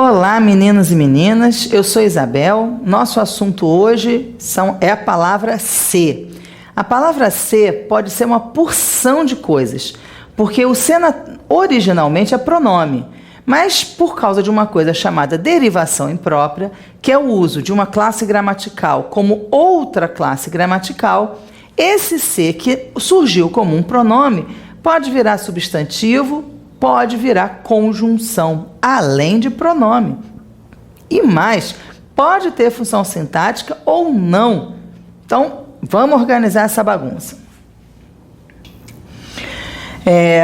Olá, meninos e meninas, eu sou Isabel. Nosso assunto hoje é a palavra ser. A palavra ser pode ser uma porção de coisas, porque o ser originalmente é pronome, mas por causa de uma coisa chamada derivação imprópria, que é o uso de uma classe gramatical como outra classe gramatical, esse ser que surgiu como um pronome pode virar substantivo, pode virar conjunção, além de pronome. E mais, pode ter função sintática ou não. Então, vamos organizar essa bagunça.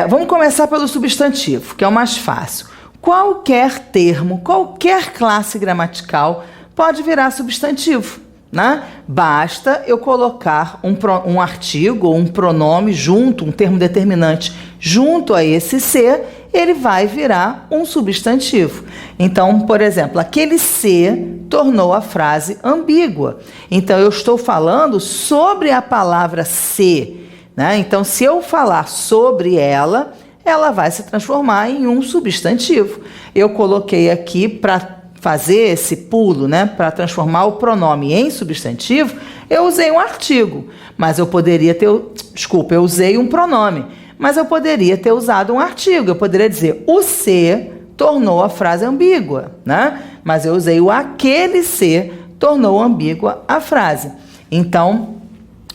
Vamos começar pelo substantivo, que é o mais fácil. Qualquer termo, qualquer classe gramatical pode virar substantivo, né? Basta eu colocar um artigo ou um pronome junto, um termo determinante junto a esse ser, ele vai virar um substantivo. Então, por exemplo, aquele ser tornou a frase ambígua. Então, eu estou falando sobre a palavra ser, né? Então, se eu falar sobre ela, ela vai se transformar em um substantivo. Eu coloquei aqui para fazer esse pulo, né, para transformar o pronome em substantivo, eu usei um artigo, mas eu poderia ter, eu usei um pronome, mas eu poderia ter usado um artigo, eu poderia dizer, o ser tornou a frase ambígua, né, mas eu usei o aquele ser tornou ambígua a frase. Então,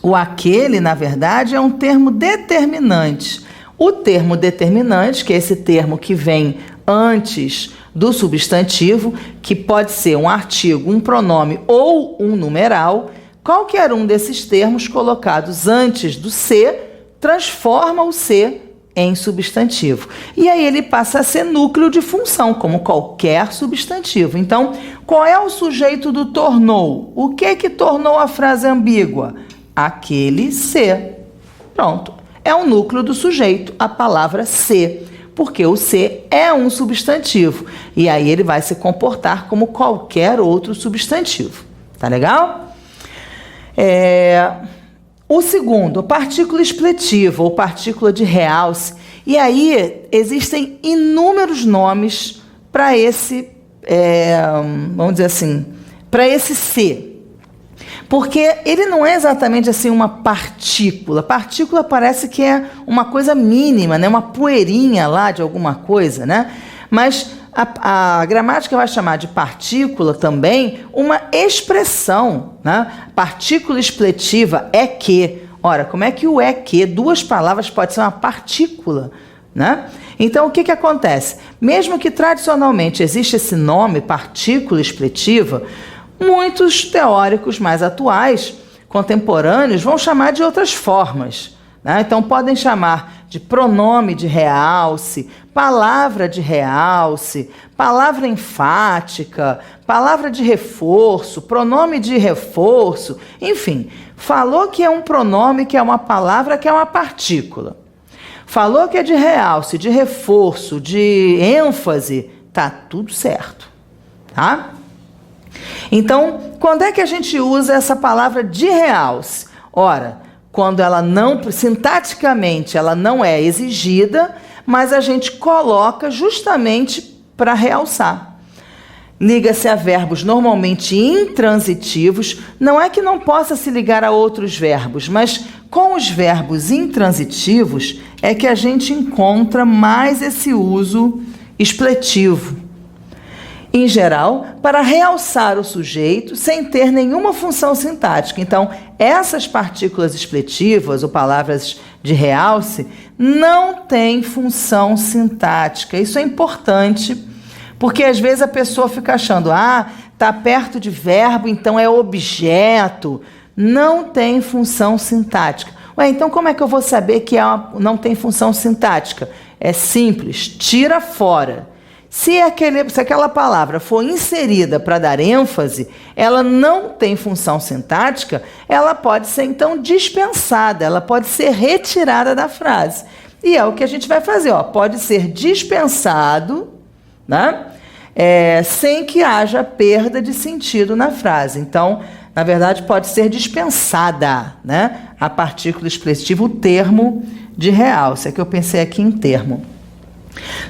o aquele, na verdade, é um termo determinante. O termo determinante, que é esse termo que vem antes do substantivo, que pode ser um artigo, um pronome ou um numeral, qualquer um desses termos colocados antes do ser, transforma o ser em substantivo. E aí ele passa a ser núcleo de função, como qualquer substantivo. Então, qual é o sujeito do tornou? O que tornou a frase ambígua? Aquele ser. Pronto. É o núcleo do sujeito, a palavra ser. Porque o ser é um substantivo. E aí ele vai se comportar como qualquer outro substantivo. Tá legal? O segundo, partícula expletiva ou partícula de realce. E aí existem inúmeros nomes para esse, vamos dizer assim, para esse ser. Porque ele não é exatamente assim uma partícula. Partícula parece que é uma coisa mínima, né? Uma poeirinha lá de alguma coisa, né? Mas a gramática vai chamar de partícula também uma expressão, né? Partícula expletiva é que. Ora, como é que o é que, duas palavras, pode ser uma partícula, né? Então, o que acontece? Mesmo que tradicionalmente existe esse nome, partícula expletiva, muitos teóricos mais atuais, contemporâneos, vão chamar de outras formas, né? Então, podem chamar de pronome de realce, palavra de realce, palavra enfática, palavra de reforço, pronome de reforço, enfim, falou que é um pronome, que é uma palavra, que é uma partícula. Falou que é de realce, de reforço, de ênfase, tá tudo certo, tá? Então, quando é que a gente usa essa palavra de realce? Ora, quando ela não, sintaticamente, ela não é exigida, mas a gente coloca justamente para realçar. Liga-se a verbos normalmente intransitivos, não é que não possa se ligar a outros verbos, mas com os verbos intransitivos é que a gente encontra mais esse uso expletivo. Em geral, para realçar o sujeito sem ter nenhuma função sintática. Então, essas partículas expletivas ou palavras de realce não têm função sintática. Isso é importante, porque às vezes a pessoa fica achando, está perto de verbo, então é objeto. Não tem função sintática. Então como é que eu vou saber que não tem função sintática? É simples, tira fora. Se aquela palavra for inserida para dar ênfase, ela não tem função sintática, ela pode ser, então, dispensada, ela pode ser retirada da frase. E é o que a gente vai fazer, pode ser dispensado, né? Sem que haja perda de sentido na frase. Então, na verdade, pode ser dispensada, né? A partícula expletiva, o termo de realce. É que eu pensei aqui em termo.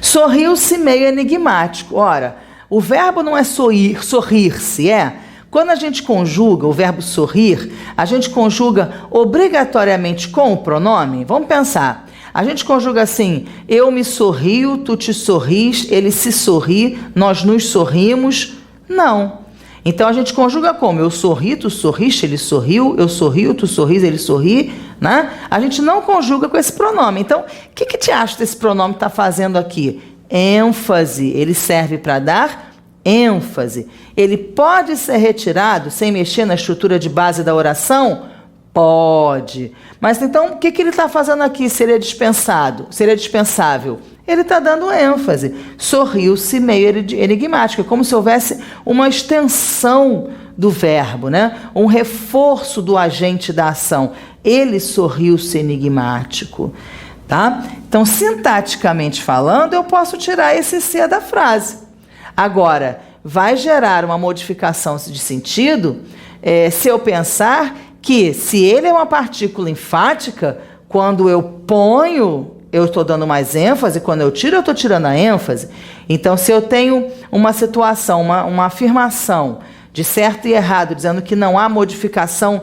Sorriu-se meio enigmático. Ora, O verbo não é sorrir-se, é? Quando a gente conjuga o verbo sorrir, a gente conjuga obrigatoriamente com o pronome? Vamos pensar. A gente conjuga assim: eu me sorrio, tu te sorris, ele se sorri, nós nos sorrimos. Não. Então a gente conjuga como? Eu sorri, tu sorriste, ele sorriu, eu sorrio, tu sorris, ele sorri, né? A gente não conjuga com esse pronome. Então, o que te acha que esse pronome está fazendo aqui? ênfase. Ele serve para dar ênfase. Ele pode ser retirado sem mexer na estrutura de base da oração? Pode. Mas então, o que ele está fazendo aqui? Seria dispensado? Seria dispensável? Ele está dando ênfase. Sorriu-se meio enigmático. É como se houvesse uma extensão do verbo, né? Um reforço do agente da ação. Ele sorriu-se enigmático. Tá? Então, sintaticamente falando, eu posso tirar esse se da frase. Agora, vai gerar uma modificação de sentido se eu pensar que, se ele é uma partícula enfática, quando eu ponho, eu estou dando mais ênfase, quando eu tiro, eu estou tirando a ênfase. Então, se eu tenho uma situação, uma afirmação de certo e errado, dizendo que não há modificação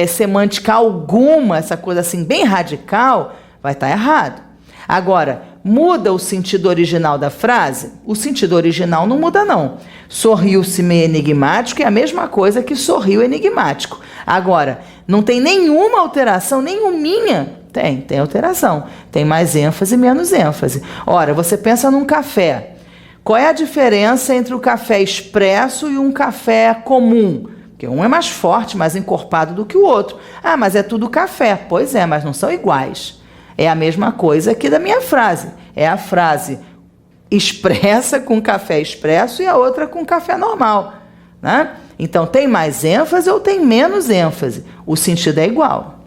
semântica alguma, essa coisa assim bem radical, vai estar errado. Agora, muda o sentido original da frase? O sentido original não muda, não. Sorriu-se meio enigmático é a mesma coisa que sorriu enigmático. Agora, não tem nenhuma alteração, nenhuminha. Tem alteração. Tem mais ênfase e menos ênfase. Ora, você pensa num café. Qual é a diferença entre o café expresso e um café comum? Porque um é mais forte, mais encorpado do que o outro. Ah, mas é tudo café. Pois é, mas não são iguais. É a mesma coisa aqui da minha frase. É a frase expressa com café expresso e a outra com café normal, né? Então, tem mais ênfase ou tem menos ênfase? O sentido é igual.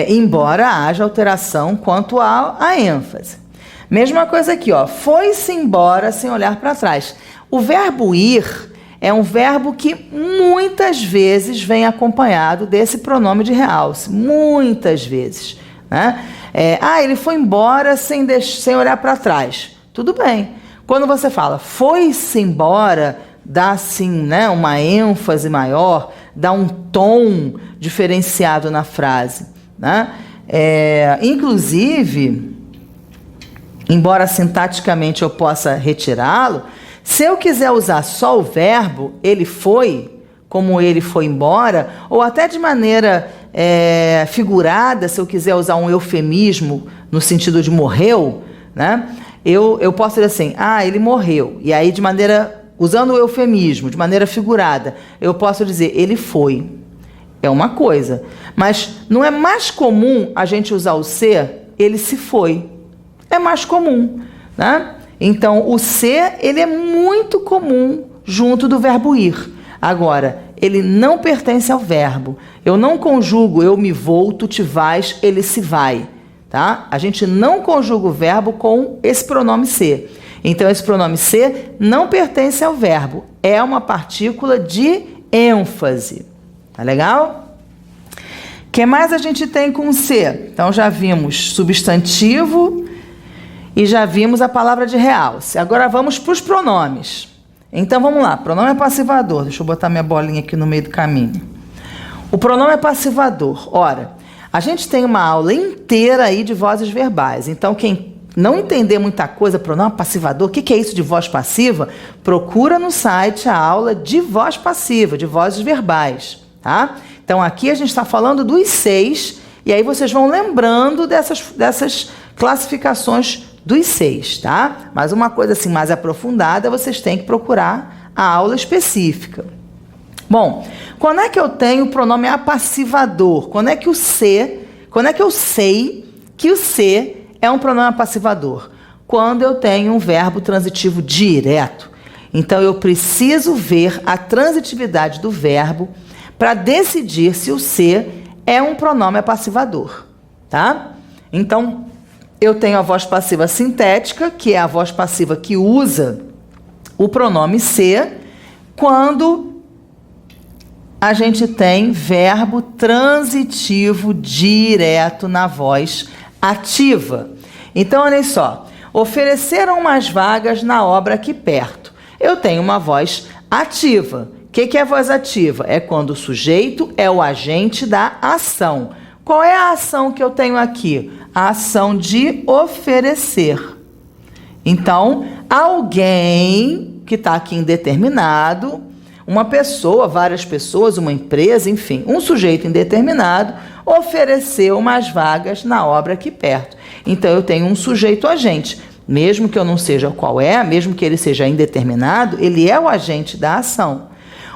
Embora haja alteração quanto à ênfase. Mesma coisa aqui, ó. Foi-se embora sem olhar para trás. O verbo ir é um verbo que muitas vezes vem acompanhado desse pronome de realce. Muitas vezes. Né? Ele foi embora sem olhar para trás. Tudo bem. Quando você fala foi-se embora, dá assim, né, uma ênfase maior, dá um tom diferenciado na frase. Né? Inclusive, embora sintaticamente eu possa retirá-lo, se eu quiser usar só o verbo ele foi, como ele foi embora, ou até de maneira figurada, se eu quiser usar um eufemismo no sentido de morreu, né? Eu posso dizer assim, ele morreu. E aí, usando o eufemismo, de maneira figurada, eu posso dizer, ele foi. É uma coisa. Mas não é mais comum a gente usar o ser, ele se foi. É mais comum, né? Então, o ser, ele é muito comum junto do verbo ir. Agora, ele não pertence ao verbo. Eu não conjugo eu me vou, tu te vais, ele se vai. Tá? A gente não conjuga o verbo com esse pronome ser. Então, esse pronome ser não pertence ao verbo. É uma partícula de ênfase. Tá legal? O que mais a gente tem com ser? Então, já vimos substantivo e já vimos a palavra de realce. Agora, vamos para os pronomes. Então, vamos lá. Pronome passivador. Deixa eu botar minha bolinha aqui no meio do caminho. O pronome passivador. Ora, a gente tem uma aula inteira aí de vozes verbais. Então, quem não entender muita coisa, pronome passivador, o que é isso de voz passiva? Procura no site a aula de voz passiva, de vozes verbais. Tá? Então, aqui a gente está falando dos 6, e aí vocês vão lembrando dessas classificações dos 6, tá? Mas uma coisa assim mais aprofundada, vocês têm que procurar a aula específica. Bom, quando é que eu tenho o pronome apassivador? Quando é que eu sei que o ser é um pronome apassivador? Quando eu tenho um verbo transitivo direto. Então, eu preciso ver a transitividade do verbo para decidir se o ser é um pronome apassivador, tá? Então, eu tenho a voz passiva sintética, que é a voz passiva que usa o pronome ser, quando a gente tem verbo transitivo direto na voz ativa. Então, olha só, Ofereceram umas vagas na obra aqui perto. Eu tenho uma voz ativa. O que é voz ativa? É quando o sujeito é o agente da ação. Qual é a ação que eu tenho aqui? A ação de oferecer. Então, alguém que está aqui indeterminado, uma pessoa, várias pessoas, uma empresa, enfim, um sujeito indeterminado ofereceu umas vagas na obra aqui perto. Então, eu tenho um sujeito agente. Mesmo que eu não seja qual é, mesmo que ele seja indeterminado, ele é o agente da ação.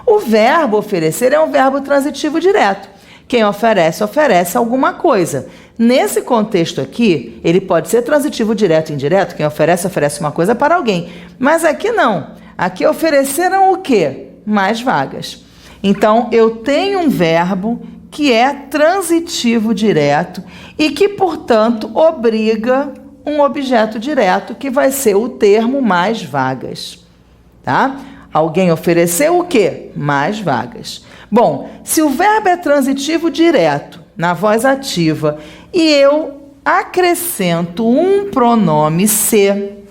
O verbo oferecer é um verbo transitivo direto. Quem oferece, oferece alguma coisa. Nesse contexto aqui, ele pode ser transitivo direto e indireto. Quem oferece, oferece uma coisa para alguém. Mas aqui não. Aqui ofereceram o quê? Mais vagas. Então, eu tenho um verbo que é transitivo direto e que, portanto, obriga um objeto direto, que vai ser o termo mais vagas. Tá? Alguém ofereceu o quê? Mais vagas. Bom, se o verbo é transitivo direto, na voz ativa, e eu acrescento um pronome ser,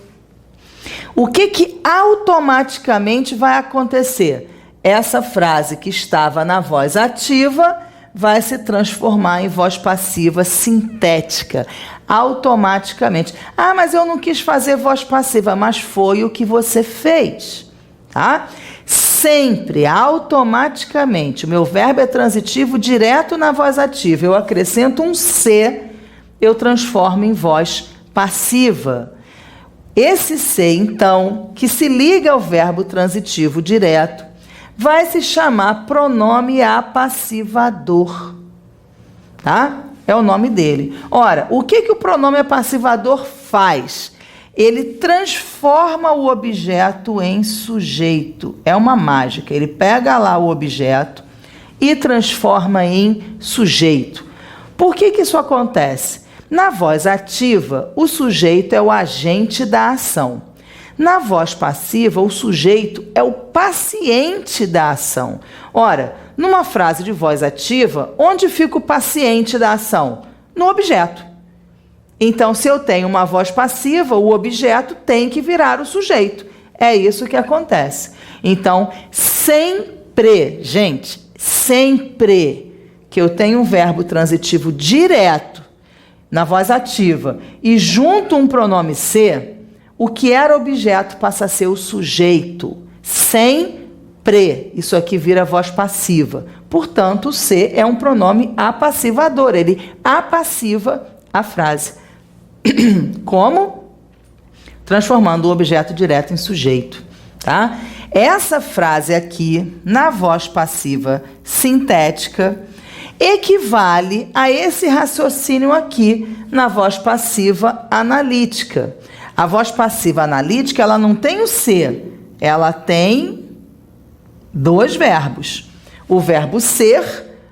o que automaticamente vai acontecer? Essa frase que estava na voz ativa vai se transformar em voz passiva sintética, automaticamente. Ah, mas eu não quis fazer voz passiva, mas foi o que você fez, tá? Sempre, automaticamente, o meu verbo é transitivo direto na voz ativa. Eu acrescento um ser, eu transformo em voz passiva. Esse ser, então, que se liga ao verbo transitivo direto, vai se chamar pronome apassivador, tá? É o nome dele. Ora, o que o pronome apassivador faz? Ele transforma o objeto em sujeito. É uma mágica. Ele pega lá o objeto e transforma em sujeito. Por que isso acontece? Na voz ativa, o sujeito é o agente da ação. Na voz passiva, o sujeito é o paciente da ação. Ora, numa frase de voz ativa, onde fica o paciente da ação? No objeto. Então, se eu tenho uma voz passiva, o objeto tem que virar o sujeito. É isso que acontece. Então, sempre, gente, sempre que eu tenho um verbo transitivo direto na voz ativa e junto um pronome ser, o que era objeto passa a ser o sujeito. Sempre. Isso aqui vira voz passiva. Portanto, o ser é um pronome apassivador. Ele apassiva a frase. Como? Transformando o objeto direto em sujeito, tá? Essa frase aqui, na voz passiva sintética, equivale a esse raciocínio aqui na voz passiva analítica. A voz passiva analítica, ela não tem o ser, ela tem dois verbos. O verbo ser,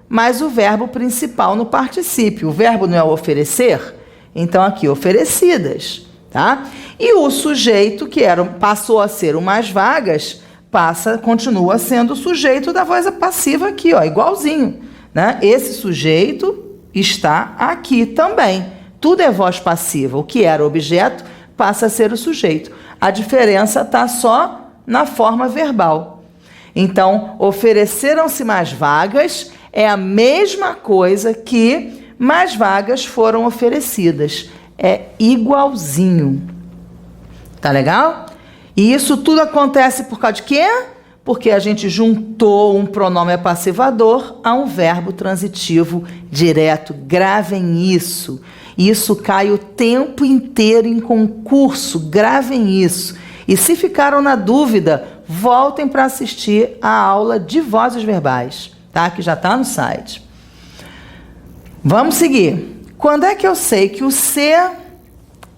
mais o verbo principal no particípio. O verbo não é o oferecer? Então, aqui, oferecidas, tá? E o sujeito, que passou a ser o mais vagas, continua sendo o sujeito da voz passiva aqui, ó, igualzinho, né? Esse sujeito está aqui também. Tudo é voz passiva. O que era objeto passa a ser o sujeito. A diferença está só na forma verbal. Então, ofereceram-se mais vagas é a mesma coisa que mais vagas foram oferecidas. É igualzinho. Tá legal? E isso tudo acontece por causa de quê? Porque a gente juntou um pronome apassivador a um verbo transitivo direto. Gravem isso. Isso cai o tempo inteiro em concurso. Gravem isso. E se ficaram na dúvida, voltem para assistir a aula de vozes verbais, tá? Que já está no site. Vamos seguir. Quando é que eu sei que o ser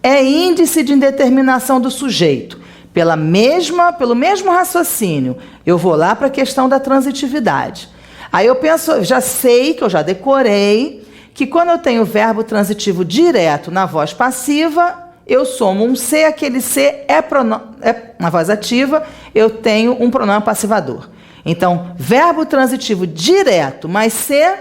é índice de indeterminação do sujeito? Pelo mesmo raciocínio, eu vou lá para a questão da transitividade. Aí eu penso, já sei, que eu já decorei, que quando eu tenho verbo transitivo direto na voz passiva, eu somo um ser, aquele ser é na voz ativa, eu tenho um pronome passivador. Então, verbo transitivo direto mais ser,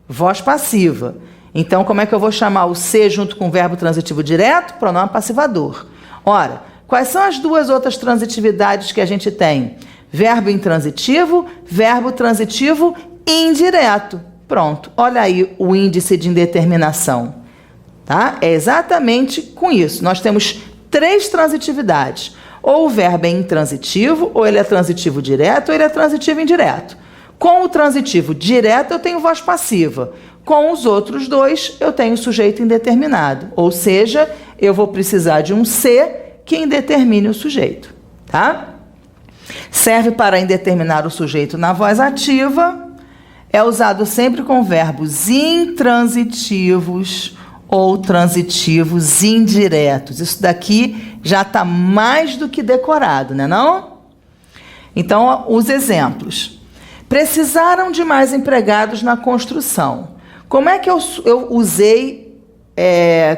voz passiva. Então, como é que eu vou chamar o ser junto com o verbo transitivo direto? Pronome passivador. Ora, quais são as duas outras transitividades que a gente tem? Verbo intransitivo, verbo transitivo indireto. Pronto, olha aí o índice de indeterminação. Tá? É exatamente com isso. Nós temos 3 transitividades. Ou o verbo é intransitivo, ou ele é transitivo direto, ou ele é transitivo indireto. Com o transitivo direto, eu tenho voz passiva. Com os outros 2, eu tenho sujeito indeterminado. Ou seja, eu vou precisar de um C que indetermine o sujeito. Tá? Serve para indeterminar o sujeito na voz ativa. É usado sempre com verbos intransitivos ou transitivos indiretos. Isso daqui já está mais do que decorado, né não? Então, os exemplos. Precisaram de mais empregados na construção. Como é que eu usei,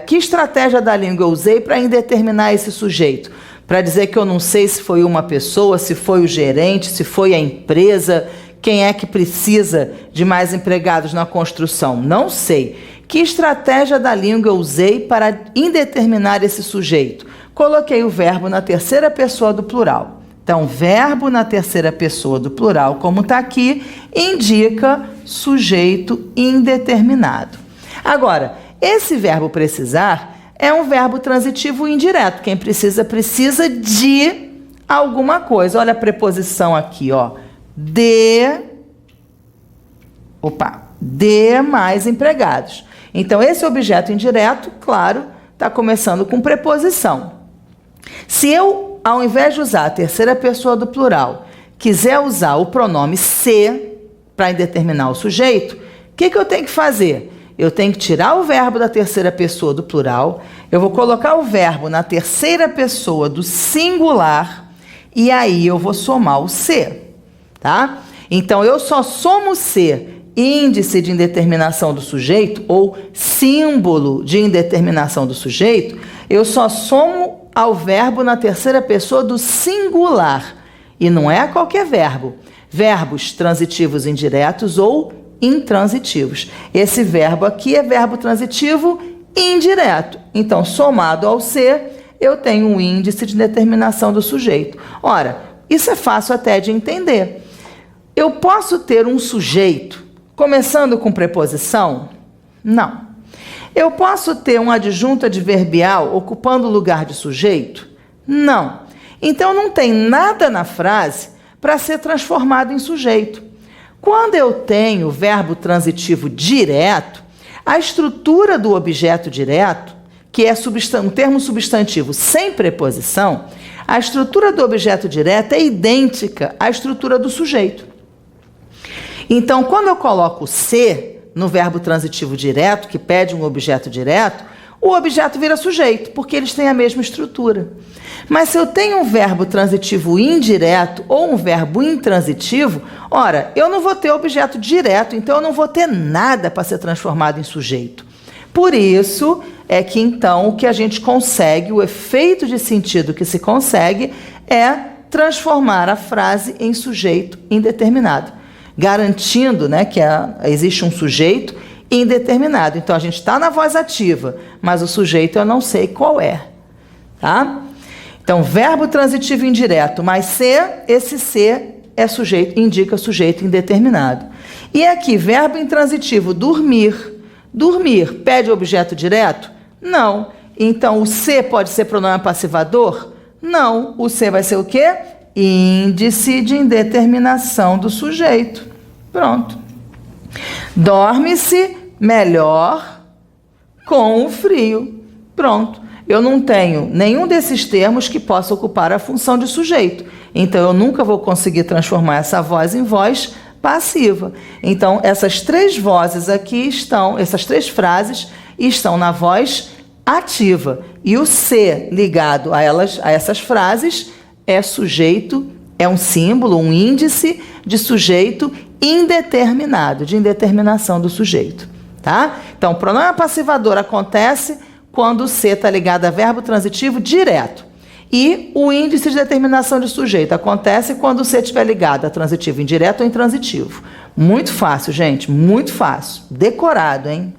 que estratégia da língua eu usei para indeterminar esse sujeito? Para dizer que eu não sei se foi uma pessoa, se foi o gerente, se foi a empresa, quem é que precisa de mais empregados na construção? Não sei. Que estratégia da língua eu usei para indeterminar esse sujeito? Coloquei o verbo na terceira pessoa do plural. Então, verbo na terceira pessoa do plural, como está aqui, indica sujeito indeterminado. Agora, esse verbo precisar é um verbo transitivo indireto. Quem precisa, precisa de alguma coisa. Olha a preposição aqui, ó. De mais empregados. Então, esse objeto indireto, claro, está começando com preposição. Se eu, ao invés de usar a terceira pessoa do plural, quiser usar o pronome se para indeterminar o sujeito, o que eu tenho que fazer? Eu tenho que tirar o verbo da terceira pessoa do plural, eu vou colocar o verbo na terceira pessoa do singular e aí eu vou somar o se. Tá? Então, eu só somo C, índice de indeterminação do sujeito, ou símbolo de indeterminação do sujeito, eu só somo ao verbo na terceira pessoa do singular. E não é qualquer verbo. Verbos transitivos indiretos ou intransitivos. Esse verbo aqui é verbo transitivo indireto. Então, somado ao C, eu tenho um índice de indeterminação do sujeito. Ora, isso é fácil até de entender. Eu posso ter um sujeito começando com preposição? Não. Eu posso ter um adjunto adverbial ocupando o lugar de sujeito? Não. Então, não tem nada na frase para ser transformado em sujeito. Quando eu tenho verbo transitivo direto, a estrutura do objeto direto, que é um termo substantivo sem preposição, a estrutura do objeto direto é idêntica à estrutura do sujeito. Então, quando eu coloco se no verbo transitivo direto, que pede um objeto direto, o objeto vira sujeito, porque eles têm a mesma estrutura. Mas se eu tenho um verbo transitivo indireto ou um verbo intransitivo, ora, eu não vou ter objeto direto, então eu não vou ter nada para ser transformado em sujeito. Por isso é que, então, o que a gente consegue, o efeito de sentido que se consegue é transformar a frase em sujeito indeterminado, garantindo, né, que existe um sujeito indeterminado. Então, a gente está na voz ativa, mas o sujeito eu não sei qual é. Tá? Então, verbo transitivo indireto mais se, esse se é sujeito, indica sujeito indeterminado. E aqui, verbo intransitivo dormir. Dormir pede objeto direto? Não. Então, o se pode ser pronome passivador? Não. O se vai ser o quê? Índice de indeterminação do sujeito. Pronto. Dorme-se melhor com o frio. Pronto. Eu não tenho nenhum desses termos que possa ocupar a função de sujeito. Então, eu nunca vou conseguir transformar essa voz em voz passiva. Então, essas três vozes aqui estão, essas três frases estão na voz ativa. E o se ligado a essas frases é sujeito, é um símbolo, um índice de sujeito indeterminado, de indeterminação do sujeito. Tá? Então, o pronome passivador acontece quando o se está ligado a verbo transitivo direto. E o índice de determinação de sujeito acontece quando o se estiver ligado a transitivo indireto ou intransitivo. Muito fácil, gente, muito fácil. Decorado, hein?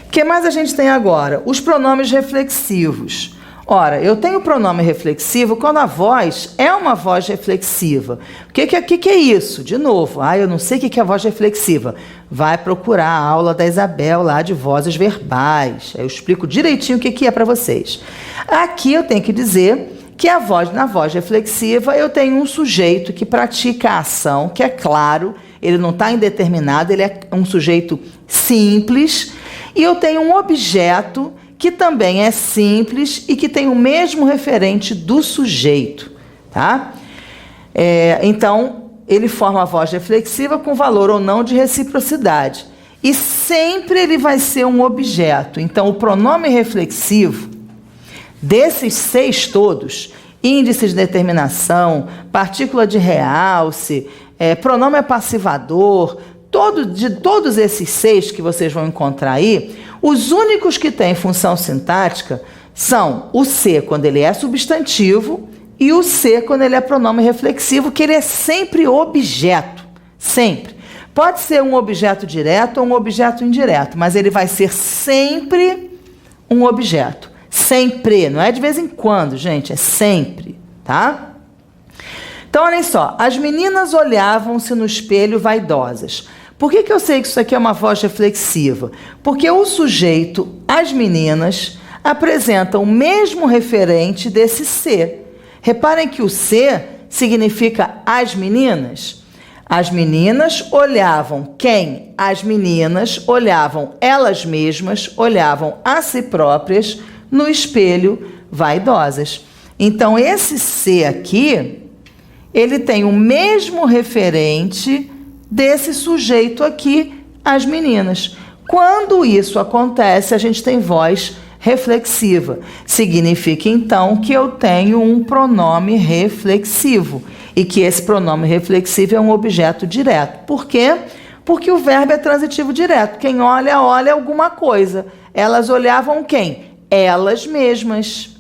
O que mais a gente tem agora? Os pronomes reflexivos. Ora, eu tenho pronome reflexivo quando a voz é uma voz reflexiva. O que é isso? De novo, eu não sei o que é voz reflexiva. Vai procurar a aula da Isabel lá de vozes verbais. Eu explico direitinho o que é para vocês. Aqui eu tenho que dizer que na voz reflexiva eu tenho um sujeito que pratica a ação, que é claro, ele não está indeterminado, ele é um sujeito simples, e eu tenho um objeto que também é simples e que tem o mesmo referente do sujeito, tá? Então, ele forma a voz reflexiva com valor ou não de reciprocidade. E sempre ele vai ser um objeto. Então, o pronome reflexivo, desses 6 todos, índice de determinação, partícula de realce, pronome passivador, de todos esses 6 que vocês vão encontrar aí, os únicos que têm função sintática são o ser quando ele é substantivo e o ser quando ele é pronome reflexivo, que ele é sempre objeto, sempre. Pode ser um objeto direto ou um objeto indireto, mas ele vai ser sempre um objeto. Sempre, não é de vez em quando, gente, é sempre, tá? Então, olhem só, as meninas olhavam-se no espelho vaidosas. Por que eu sei que isso aqui é uma voz reflexiva? Porque o sujeito, as meninas, apresentam o mesmo referente desse ser. Reparem que o ser significa as meninas. As meninas olhavam quem? As meninas olhavam elas mesmas, olhavam a si próprias no espelho vaidosas. Então, esse ser aqui, ele tem o mesmo referente desse sujeito aqui, as meninas. Quando isso acontece, a gente tem voz reflexiva. Significa, então, que eu tenho um pronome reflexivo e que esse pronome reflexivo é um objeto direto. Por quê? Porque o verbo é transitivo direto. Quem olha, olha alguma coisa. Elas olhavam quem? Elas mesmas,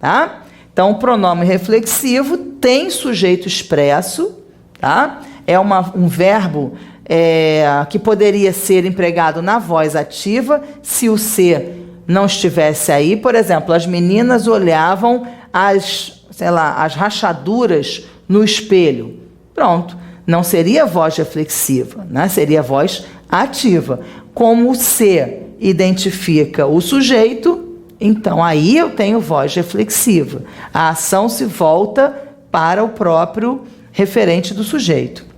tá? Então, o pronome reflexivo tem sujeito expresso, tá? É um verbo que poderia ser empregado na voz ativa se o ser não estivesse aí. Por exemplo, as meninas olhavam as rachaduras no espelho. Pronto, não seria voz reflexiva, né? Seria voz ativa. Como o ser identifica o sujeito, então aí eu tenho voz reflexiva. A ação se volta para o próprio referente do sujeito.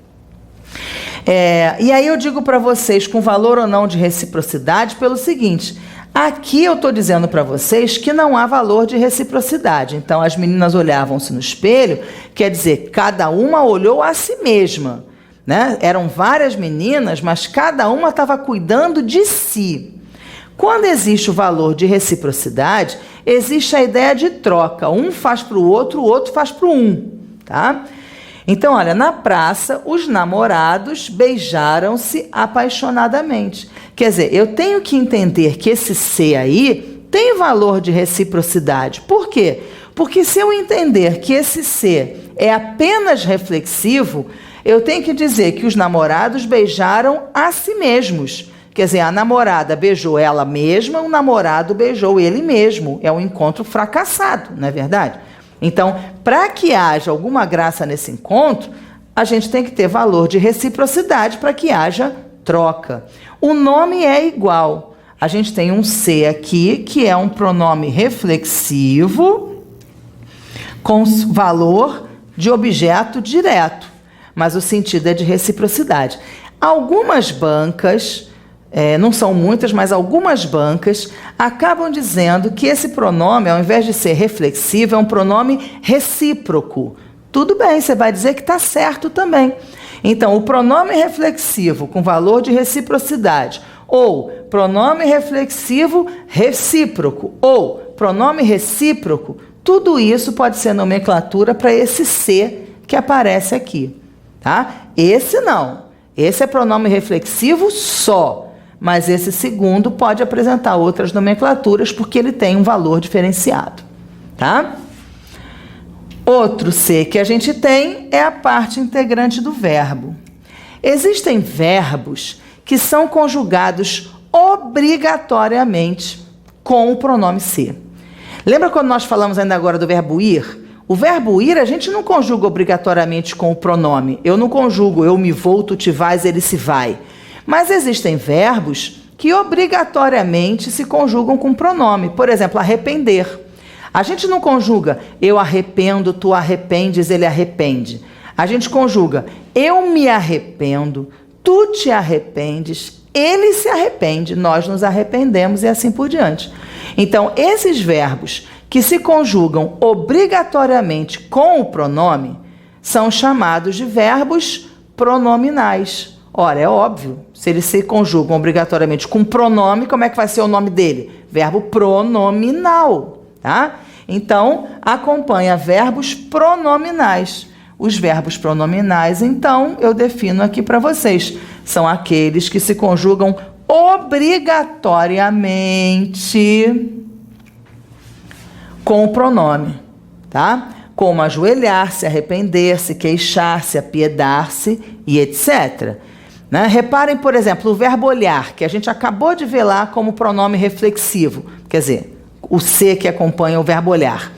E aí eu digo para vocês, com valor ou não de reciprocidade, pelo seguinte: aqui eu estou dizendo para vocês que não há valor de reciprocidade. Então, as meninas olhavam-se no espelho, quer dizer, cada uma olhou a si mesma, né? Eram várias meninas, mas cada uma estava cuidando de si. Quando existe o valor de reciprocidade, existe a ideia de troca. Um faz para o outro faz para um, tá? Então, olha, na praça, os namorados beijaram-se apaixonadamente. Quer dizer, eu tenho que entender que esse ser aí tem valor de reciprocidade. Por quê? Porque se eu entender que esse ser é apenas reflexivo, eu tenho que dizer que os namorados beijaram a si mesmos. Quer dizer, a namorada beijou ela mesma, o namorado beijou ele mesmo. É um encontro fracassado, não é verdade? Então, para que haja alguma graça nesse encontro, a gente tem que ter valor de reciprocidade para que haja troca. O nome é igual. A gente tem um ser aqui, que é um pronome reflexivo, com valor de objeto direto, mas o sentido é de reciprocidade. Algumas bancas, não são muitas, mas algumas bancas acabam dizendo que esse pronome, ao invés de ser reflexivo, é um pronome recíproco. Tudo bem, você vai dizer que está certo também. Então, o pronome reflexivo com valor de reciprocidade, ou pronome reflexivo recíproco, ou pronome recíproco, tudo isso pode ser nomenclatura para esse ser que aparece aqui, tá? Esse não. Esse é pronome reflexivo só. Mas esse segundo pode apresentar outras nomenclaturas porque ele tem um valor diferenciado, tá? Outro ser que a gente tem é a parte integrante do verbo. Existem verbos que são conjugados obrigatoriamente com o pronome ser. Lembra quando nós falamos ainda agora do verbo ir? O verbo ir a gente não conjuga obrigatoriamente com o pronome. Eu não conjugo, eu me vou, tu te vais, ele se vai. Mas existem verbos que obrigatoriamente se conjugam com pronome. Por exemplo, arrepender. A gente não conjuga eu arrependo, tu arrependes, ele arrepende. A gente conjuga eu me arrependo, tu te arrependes, ele se arrepende, nós nos arrependemos e assim por diante. Então, esses verbos que se conjugam obrigatoriamente com o pronome são chamados de verbos pronominais. Ora, é óbvio, se eles se conjugam obrigatoriamente com pronome, como é que vai ser o nome dele? Verbo pronominal, tá? Então, acompanha verbos pronominais. Os verbos pronominais, então, eu defino aqui para vocês. São aqueles que se conjugam obrigatoriamente com o pronome, tá? Como ajoelhar-se, arrepender-se, queixar-se, apiedar-se e etc. Né? Reparem, por exemplo, o verbo olhar, que a gente acabou de ver lá como pronome reflexivo, quer dizer, o se que acompanha o verbo olhar.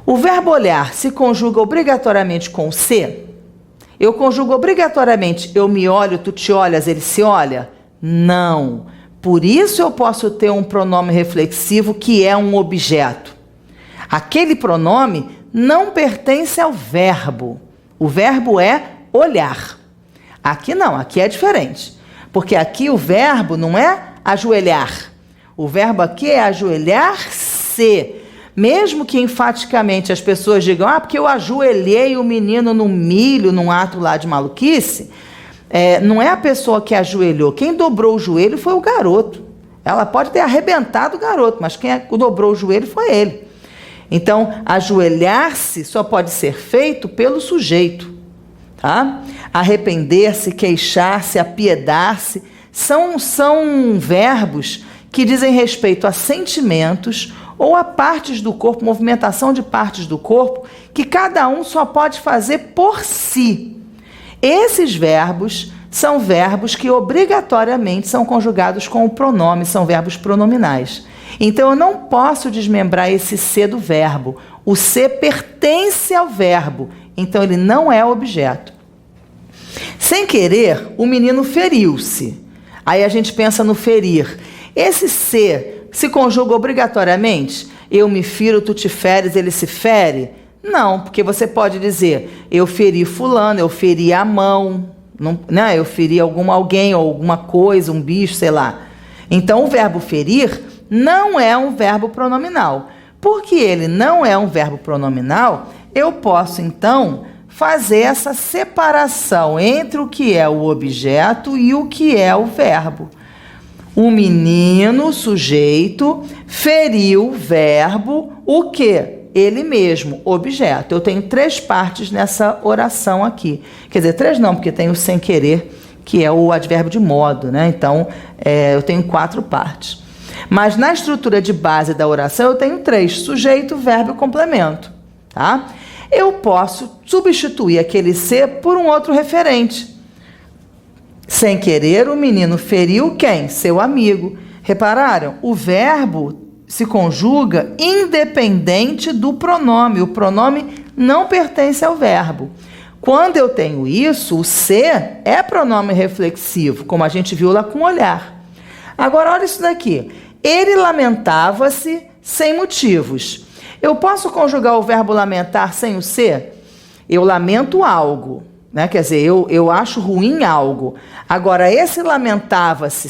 O verbo olhar se conjuga obrigatoriamente com o se? Eu conjugo obrigatoriamente eu me olho, tu te olhas, ele se olha? Não. Por isso eu posso ter um pronome reflexivo que é um objeto. Aquele pronome não pertence ao verbo. O verbo é olhar. Aqui não, aqui é diferente. Porque aqui o verbo não é ajoelhar. O verbo aqui é ajoelhar-se. Mesmo que enfaticamente as pessoas digam, porque eu ajoelhei o menino no milho, num ato lá de maluquice, não é a pessoa que ajoelhou. Quem dobrou o joelho foi o garoto. Ela pode ter arrebentado o garoto, mas quem dobrou o joelho foi ele. Então, ajoelhar-se só pode ser feito pelo sujeito. Tá? Arrepender-se, queixar-se, apiedar-se, são verbos que dizem respeito a sentimentos ou a partes do corpo, movimentação de partes do corpo, que cada um só pode fazer por si. Esses verbos são verbos que obrigatoriamente são conjugados com o pronome, são verbos pronominais. Então, eu não posso desmembrar esse se do verbo. O se pertence ao verbo, então ele não é objeto. Sem querer, o menino feriu-se. Aí a gente pensa no ferir. Esse se conjuga obrigatoriamente? Eu me firo, tu te feres, ele se fere? Não, porque você pode dizer, eu feri fulano, eu feri a mão, não, né? Eu feri alguém ou alguma coisa, um bicho, sei lá. Então, o verbo ferir não é um verbo pronominal. Porque ele não é um verbo pronominal, eu posso, então, fazer essa separação entre o que é o objeto e o que é o verbo. O menino, sujeito, feriu, verbo, o quê? Ele mesmo, objeto. Eu tenho 3 partes nessa oração aqui. Quer dizer, 3 não, porque tem o sem querer, que é o advérbio de modo, né? Então, eu tenho 4 partes. Mas na estrutura de base da oração, eu tenho 3, sujeito, verbo e complemento, tá? Eu posso substituir aquele se por um outro referente. Sem querer, o menino feriu quem? Seu amigo. Repararam? O verbo se conjuga independente do pronome. O pronome não pertence ao verbo. Quando eu tenho isso, o se é pronome reflexivo, como a gente viu lá com o olhar. Agora, olha isso daqui. Ele lamentava-se sem motivos. Eu posso conjugar o verbo lamentar sem o se? Eu lamento algo. Né? Quer dizer, eu acho ruim algo. Agora, esse lamentava-se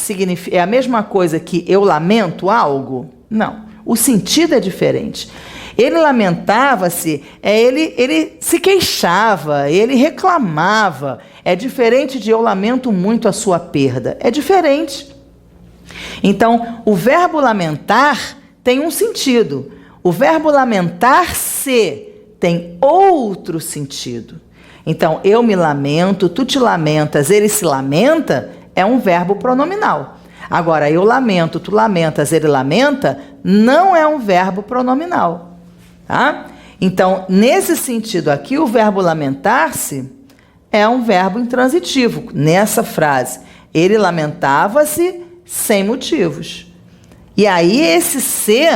é a mesma coisa que eu lamento algo? Não. O sentido é diferente. Ele lamentava-se, ele se queixava, ele reclamava. É diferente de eu lamento muito a sua perda. É diferente. Então, o verbo lamentar tem um sentido. O verbo lamentar-se tem outro sentido. Então, eu me lamento, tu te lamentas, ele se lamenta, é um verbo pronominal. Agora, eu lamento, tu lamentas, ele lamenta, não é um verbo pronominal. Tá? Então, nesse sentido aqui, o verbo lamentar-se é um verbo intransitivo. Nessa frase, ele lamentava-se sem motivos. E aí, esse se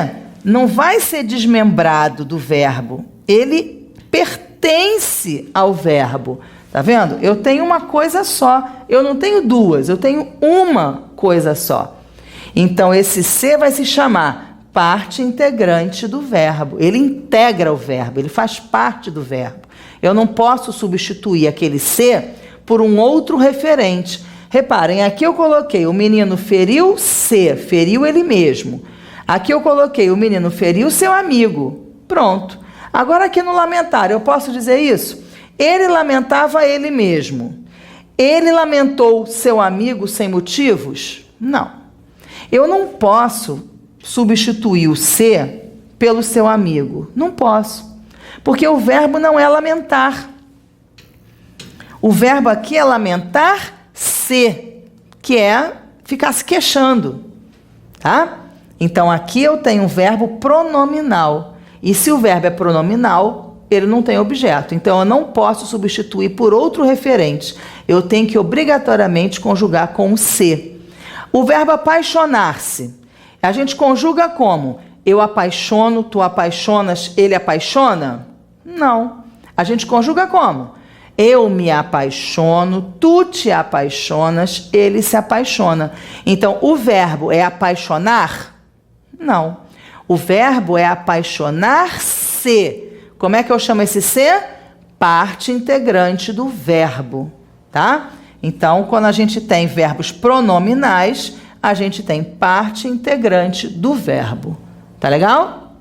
não vai ser desmembrado do verbo. Ele pertence ao verbo. Tá vendo? Eu tenho uma coisa só. Eu não tenho duas, eu tenho uma coisa só. Então, esse ser vai se chamar parte integrante do verbo. Ele integra o verbo, ele faz parte do verbo. Eu não posso substituir aquele ser por um outro referente. Reparem, aqui eu coloquei o menino feriu-se, feriu ele mesmo. Aqui eu coloquei o menino feriu seu amigo. Pronto. Agora aqui no lamentar, eu posso dizer isso? Ele lamentava ele mesmo. Ele lamentou seu amigo sem motivos? Não. Eu não posso substituir o ser pelo seu amigo. Não posso. Porque o verbo não é lamentar. O verbo aqui é lamentar-se, que é ficar se queixando. Tá? Então, aqui eu tenho um verbo pronominal. E se o verbo é pronominal, ele não tem objeto. Então, eu não posso substituir por outro referente. Eu tenho que obrigatoriamente conjugar com o se. O verbo apaixonar-se, a gente conjuga como? Eu apaixono, tu apaixonas, ele apaixona? Não. A gente conjuga como? Eu me apaixono, tu te apaixonas, ele se apaixona. Então, o verbo é apaixonar? Não. O verbo é apaixonar-se. Como é que eu chamo esse ser? Parte integrante do verbo, tá? Então, quando a gente tem verbos pronominais, a gente tem parte integrante do verbo. Tá legal?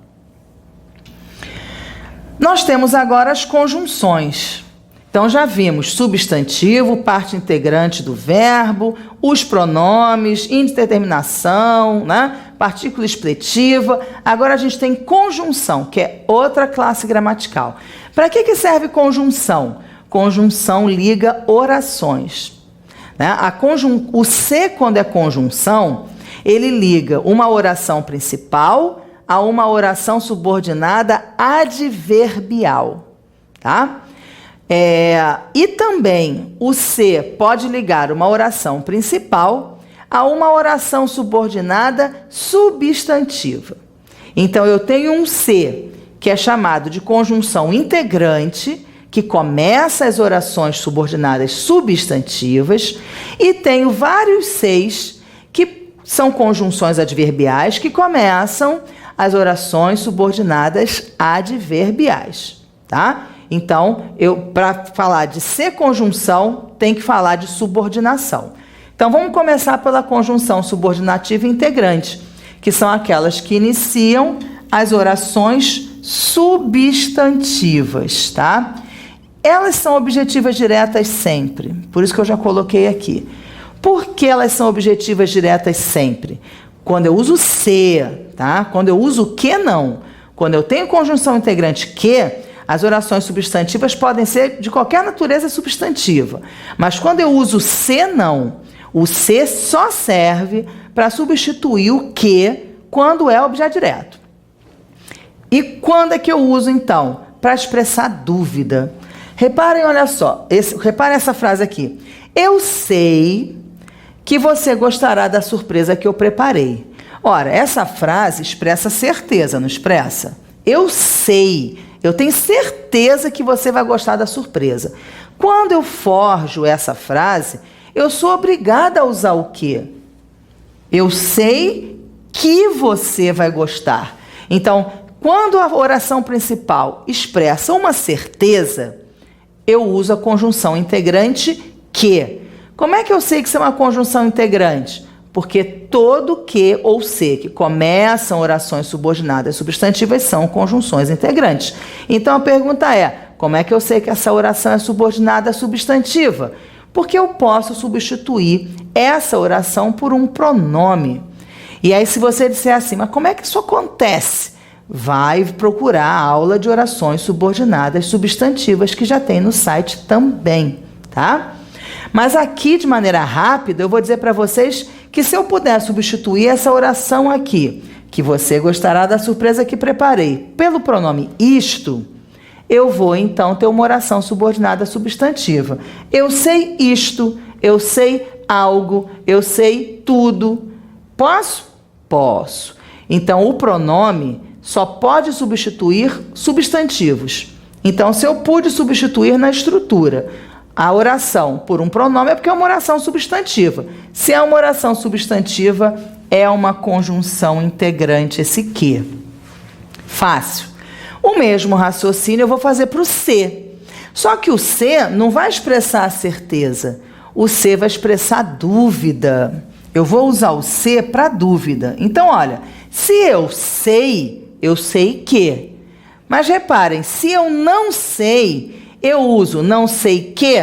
Nós temos agora as conjunções. Então, já vimos substantivo, parte integrante do verbo, os pronomes, indeterminação, né? Partícula expletiva. Agora a gente tem conjunção, que é outra classe gramatical. Para que serve conjunção? Conjunção liga orações. Né? O se, quando é conjunção, ele liga uma oração principal a uma oração subordinada adverbial. Tá? E também o se pode ligar uma oração principal a uma oração subordinada substantiva. Então, eu tenho um se, que é chamado de conjunção integrante, que começa as orações subordinadas substantivas, e tenho vários seis, que são conjunções adverbiais, que começam as orações subordinadas adverbiais, tá? Então, para falar de ser conjunção, tem que falar de subordinação. Então, vamos começar pela conjunção subordinativa integrante, que são aquelas que iniciam as orações substantivas, tá? Elas são objetivas diretas sempre, por isso que eu já coloquei aqui. Por que elas são objetivas diretas sempre? Quando eu uso se, tá? Quando eu uso que, não. Quando eu tenho conjunção integrante que, as orações substantivas podem ser de qualquer natureza substantiva. Mas quando eu uso se, não. O se só serve para substituir o que quando é objeto direto. E quando é que eu uso, então? Para expressar dúvida. Reparem, olha só. Reparem essa frase aqui. Eu sei que você gostará da surpresa que eu preparei. Ora, essa frase expressa certeza, não expressa? Eu sei. Eu tenho certeza que você vai gostar da surpresa. Quando eu forjo essa frase, eu sou obrigada a usar o quê? Eu sei que você vai gostar. Então, quando a oração principal expressa uma certeza, eu uso a conjunção integrante que. Como é que eu sei que isso é uma conjunção integrante? Porque todo que ou se que começam orações subordinadas substantivas são conjunções integrantes. Então a pergunta é, como é que eu sei que essa oração é subordinada substantiva? Porque eu posso substituir essa oração por um pronome. E aí se você disser assim, mas como é que isso acontece? Vai procurar a aula de orações subordinadas substantivas que já tem no site também, tá? Mas aqui, de maneira rápida, eu vou dizer para vocês que se eu puder substituir essa oração aqui, que você gostará da surpresa que preparei, pelo pronome isto, eu vou então ter uma oração subordinada substantiva. Eu sei isto, eu sei algo, eu sei tudo. Posso? Posso. Então, o pronome só pode substituir substantivos. Então, se eu pude substituir na estrutura a oração por um pronome, é porque é uma oração substantiva. Se é uma oração substantiva, é uma conjunção integrante esse que. Fácil. O mesmo raciocínio eu vou fazer para o se. Só que o se não vai expressar a certeza. O se vai expressar dúvida. Eu vou usar o se para dúvida. Então, olha, se eu sei que. Mas reparem, se eu não sei, eu uso não sei que.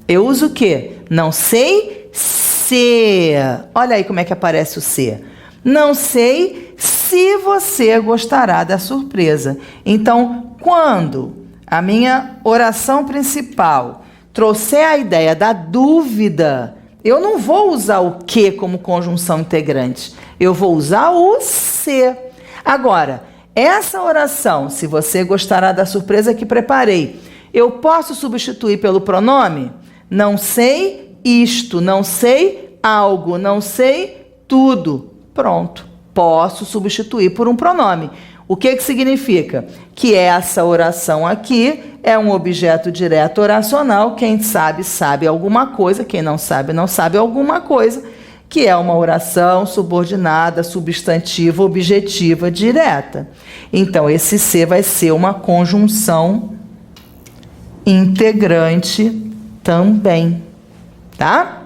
Eu uso o que? Não sei se. Olha aí como é que aparece o se. Não sei se você gostará da surpresa. Então, quando a minha oração principal trouxer a ideia da dúvida, eu não vou usar o que como conjunção integrante. Eu vou usar o se. Agora, essa oração, se você gostará da surpresa que preparei, eu posso substituir pelo pronome? Não sei isto, não sei algo, não sei tudo. Pronto, posso substituir por um pronome. O que significa? Que essa oração aqui é um objeto direto oracional. Quem sabe, sabe alguma coisa. Quem não sabe, não sabe alguma coisa. Que é uma oração subordinada, substantiva, objetiva, direta. Então, esse se vai ser uma conjunção integrante também, tá?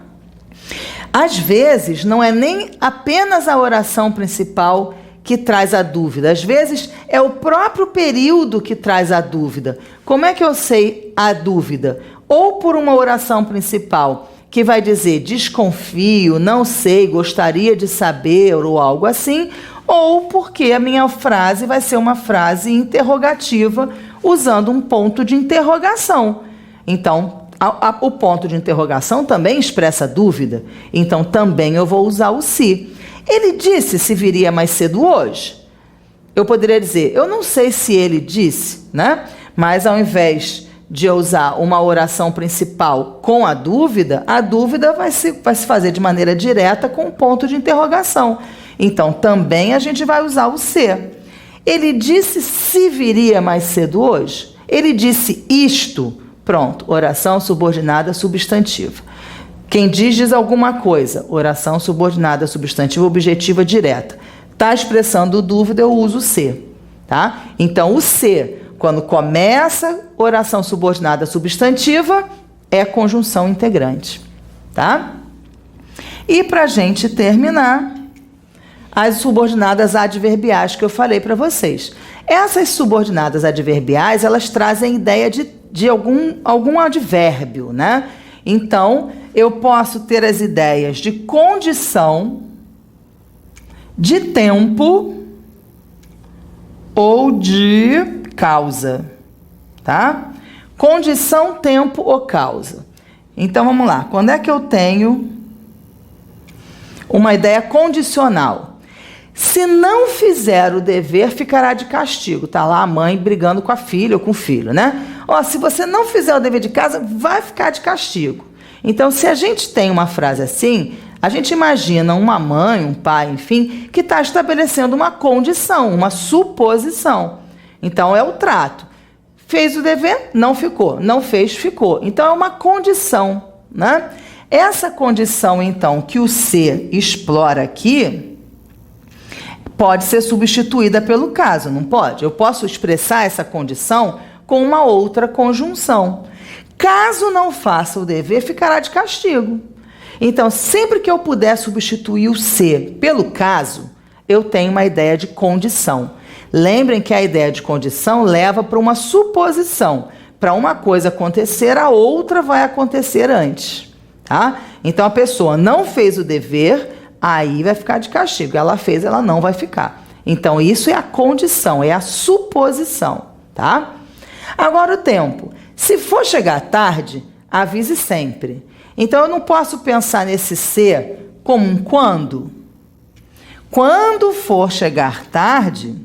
Às vezes, não é nem apenas a oração principal que traz a dúvida. Às vezes, é o próprio período que traz a dúvida. Como é que eu sei a dúvida? Ou por uma oração principal, que vai dizer desconfio, não sei, gostaria de saber, ou algo assim, ou porque a minha frase vai ser uma frase interrogativa, usando um ponto de interrogação. Então, o ponto de interrogação também expressa dúvida, então também eu vou usar o se. Ele disse se viria mais cedo hoje? Eu poderia dizer, eu não sei se ele disse, né? Mas ao invés de eu usar uma oração principal com a dúvida vai se fazer de maneira direta com um ponto de interrogação. Então, também a gente vai usar o se. Ele disse se viria mais cedo hoje? Ele disse isto? Pronto, oração subordinada substantiva. Quem diz alguma coisa, oração subordinada substantiva objetiva direta. Está expressando dúvida, eu uso o se. Tá? Então, o se, quando começa oração subordinada substantiva, é conjunção integrante. Tá? E para a gente terminar, as subordinadas adverbiais que eu falei para vocês. Essas subordinadas adverbiais, elas trazem ideia de algum advérbio, né? Então, eu posso ter as ideias de condição, de tempo ou de causa, tá? Condição, tempo ou causa. Então, vamos lá. Quando é que eu tenho uma ideia condicional? Se não fizer o dever, ficará de castigo. Tá lá a mãe brigando com a filha ou com o filho, né? Ó, se você não fizer o dever de casa, vai ficar de castigo. Então, se a gente tem uma frase assim, a gente imagina uma mãe, um pai, enfim, que está estabelecendo uma condição, uma suposição. Então, é o trato. Fez o dever, não ficou. Não fez, ficou. Então, é uma condição, né? Essa condição, então, que o se explora aqui, pode ser substituída pelo caso, não pode? Eu posso expressar essa condição com uma outra conjunção. Caso não faça o dever, ficará de castigo. Então, sempre que eu puder substituir o se pelo caso, eu tenho uma ideia de condição. Lembrem que a ideia de condição leva para uma suposição. Para uma coisa acontecer, a outra vai acontecer antes. Tá? Então, a pessoa não fez o dever, aí vai ficar de castigo. Ela fez, ela não vai ficar. Então, isso é a condição, é a suposição, tá? Agora, o tempo. Se for chegar tarde, avise sempre. Então, eu não posso pensar nesse se como um quando. Quando for chegar tarde,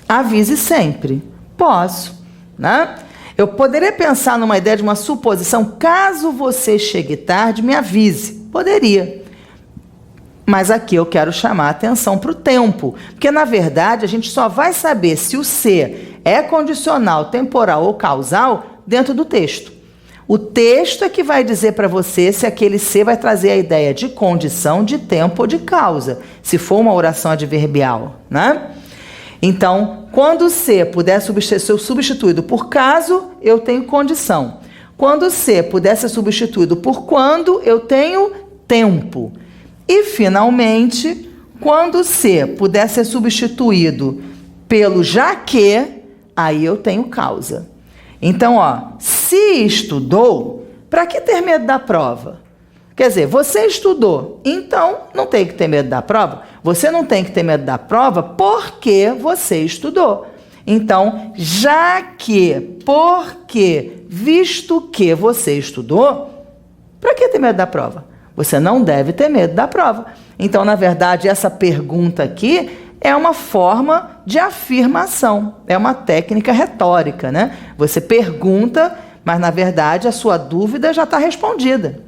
avise sempre. Posso, né? Eu poderia pensar numa ideia de uma suposição. Caso você chegue tarde, me avise. Poderia. Mas aqui eu quero chamar a atenção para o tempo, porque na verdade a gente só vai saber se o ser é condicional, temporal ou causal dentro do texto. O texto é que vai dizer para você se aquele ser vai trazer a ideia de condição, de tempo ou de causa, se for uma oração adverbial, né? Então, quando o ser puder ser substituído por caso, eu tenho condição. Quando o ser puder ser substituído por quando, eu tenho tempo. E, finalmente, quando o ser puder ser substituído pelo já que, aí eu tenho causa. Então, se estudou, para que ter medo da prova? Quer dizer, você estudou, então não tem que ter medo da prova. Você não tem que ter medo da prova porque você estudou. Então, já que, porque, visto que você estudou, para que ter medo da prova? Você não deve ter medo da prova. Então, na verdade, essa pergunta aqui é uma forma de afirmação, é uma técnica retórica, né? Você pergunta, mas na verdade a sua dúvida já está respondida.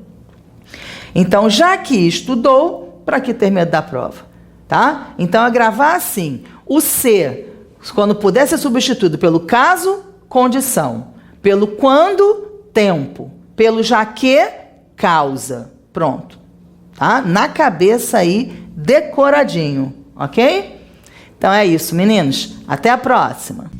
Então, já que estudou, para que ter medo da prova? Tá? Então, é gravar assim, o ser, quando puder ser substituído pelo caso, condição, pelo quando, tempo, pelo já que, causa. Pronto. Tá? Na cabeça aí, decoradinho, ok? Então é isso, meninos. Até a próxima.